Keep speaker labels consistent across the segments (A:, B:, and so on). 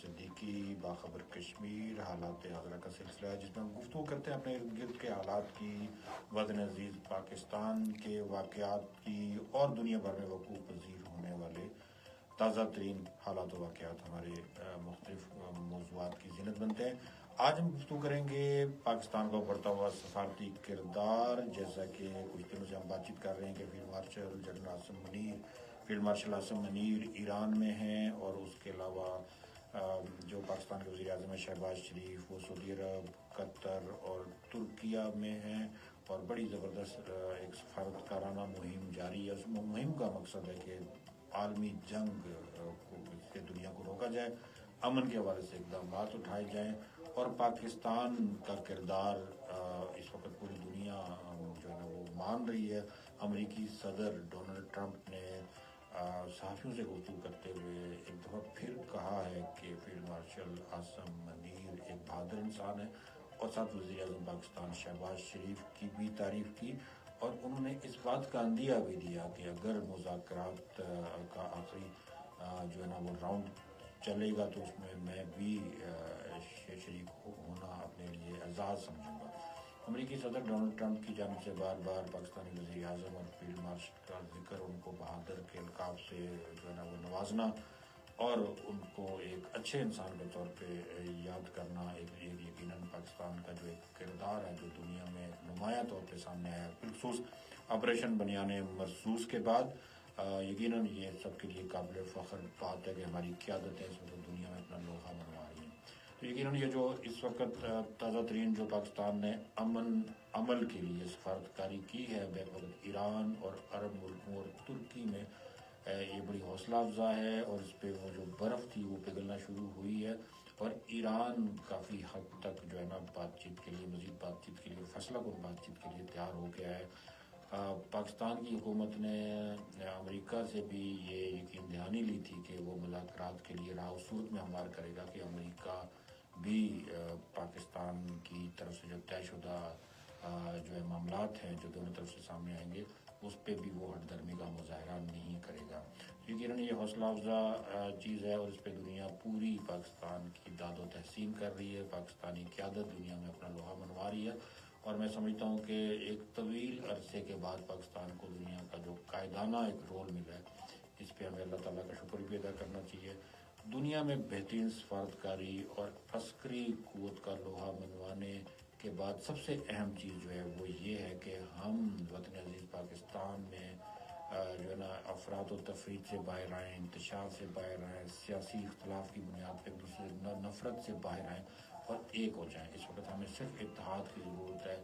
A: صدیقی باخبر کشمیر حالات حاضرہ کا سلسلہ ہے، جس میں ہم گفتگو کرتے ہیں اپنے ارد گرد کے حالات کی، وطن عزیز پاکستان کے واقعات کی اور دنیا بھر میں وقوع پذیر ہونے والے تازہ ترین حالات و واقعات ہمارے مختلف موضوعات کی زینت بنتے ہیں۔ آج ہم گفتگو کریں گے پاکستان کا ابھرتا ہوا سفارتی کردار، جیسا کہ کچھ دنوں سے ہم بات چیت کر رہے ہیں کہ فیلڈ مارشل عاصم منیر ایران میں ہیں، اور اس کے علاوہ جو پاکستان کے وزیر اعظم شہباز شریف وہ سعودی عرب، قطر اور ترکیہ میں ہیں، اور بڑی زبردست ایک سفارتکارانہ مہم جاری ہے۔ اس مہم کا مقصد ہے کہ عالمی جنگ سے دنیا کو روکا جائے، امن کے حوالے سے اقدامات اٹھائے جائیں، اور پاکستان کا کردار اس وقت پوری دنیا جو ہے نا وہ مان رہی ہے۔ امریکی صدر ڈونلڈ ٹرمپ نے صحافیوں سے گفتگو کرتے ہوئے ایک دفعہ پھر کہا ہے کہ فیلڈ مارشل عاصم منیر ایک بہادر انسان ہے، اور ساتھ وزیر اعظم پاکستان شہباز شریف کی بھی تعریف کی، اور انہوں نے اس بات کا عندیہ بھی دیا کہ اگر مذاکرات کا آخری جو ہے نا وہ راؤنڈ چلے گا تو اس میں بھی شریک ہونا اپنے لیے اعزاز سمجھوں گا۔ امریکی صدر ڈونلڈ ٹرمپ کی جانب سے بار بار پاکستانی وزیر اعظم اور فیلڈ مارشل کا ذکر، ان کو بہادر کے القاب سے جو ہے نا وہ نوازنا اور ان کو ایک اچھے انسان کے طور پہ یاد کرنا، ایک یقیناً پاکستان کا جو ایک کردار ہے جو دنیا میں نمایاں طور پہ سامنے آیا ہے، بالخصوص آپریشن بنیان مرصوص کے بعد، یقیناً یہ سب کے لیے قابل فخر بات ہے کہ ہماری قیادتیں اس وقت دنیا میں اپنا لوہا منوا رہی ہیں۔ تو یقیناً یہ جو اس وقت تازہ ترین جو پاکستان نے عمل کے لیے سفارتکاری کی ہے بیک وقت ایران اور عرب ملکوں اور ترکی میں، یہ بڑی حوصلہ افزا ہے، اور اس پہ وہ جو برف تھی وہ پگھلنا شروع ہوئی ہے، اور ایران کافی حد تک جو ہے نا بات چیت کے لیے، مزید بات چیت کے لیے، فیصلہ کن بات چیت کے لیے تیار ہو گیا ہے۔ پاکستان کی حکومت نے امریکہ سے بھی یہ یقین دہانی لی تھی کہ وہ مذاکرات کے لیے راہ و صورت میں ہموار کرے گا کہ امریکہ بھی پاکستان کی طرف سے جو طے شدہ جو ہے معاملات ہیں جو دونوں طرف سے سامنے آئیں گے، اس پہ بھی وہ ہٹ درمی کا مظاہرہ نہیں کرے گا۔ یقیناً یہ حوصلہ افزا چیز ہے، اور اس پہ دنیا پوری پاکستان کی داد و تحسین کر رہی ہے، پاکستانی قیادت دنیا میں اپنا لوہا منوا رہی ہے، اور میں سمجھتا ہوں کہ ایک طویل عرصے کے بعد پاکستان کو دنیا کا جو قائدانہ ایک رول ملا ہے، اس پہ ہمیں اللہ تعالیٰ کا شکر بھی ادا کرنا چاہیے۔ دنیا میں بہترین سفارتکاری اور عسکری قوت کا لوہا منوانے کے بعد سب سے اہم چیز جو ہے وہ یہ ہے کہ ہم وطن عزیز پاکستان میں جو ہے نا افراد و تفرید سے باہر آئیں، انتشار سے باہر آئیں، سیاسی اختلاف کی بنیاد پہ ایک دوسرے نفرت سے باہر آئیں اور ایک ہو جائیں۔ اس وقت ہمیں صرف اتحاد کی ضرورت ہے۔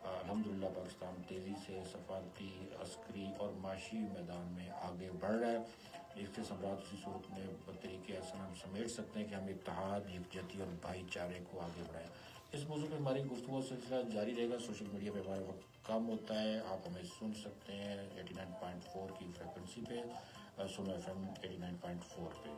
A: الحمدللہ پاکستان تیزی سے سفارتی، عسکری اور معاشی میدان میں آگے بڑھ رہا ہے۔ اس کے ثمرات اسی صورت میں بطریقے حسن ہم سمیٹ سکتے ہیں کہ ہم اتحاد، یکجہتی اور بھائی چارے کو آگے بڑھائیں۔ اس موضوع پہ ہماری گفتگو سلسلہ جاری رہے گا۔ سوشل میڈیا پہ ہمارا وقت کم ہوتا ہے، آپ ہمیں سن سکتے ہیں 89.4 کی فریکوینسی پہ، سنو FM 89.4 پہ۔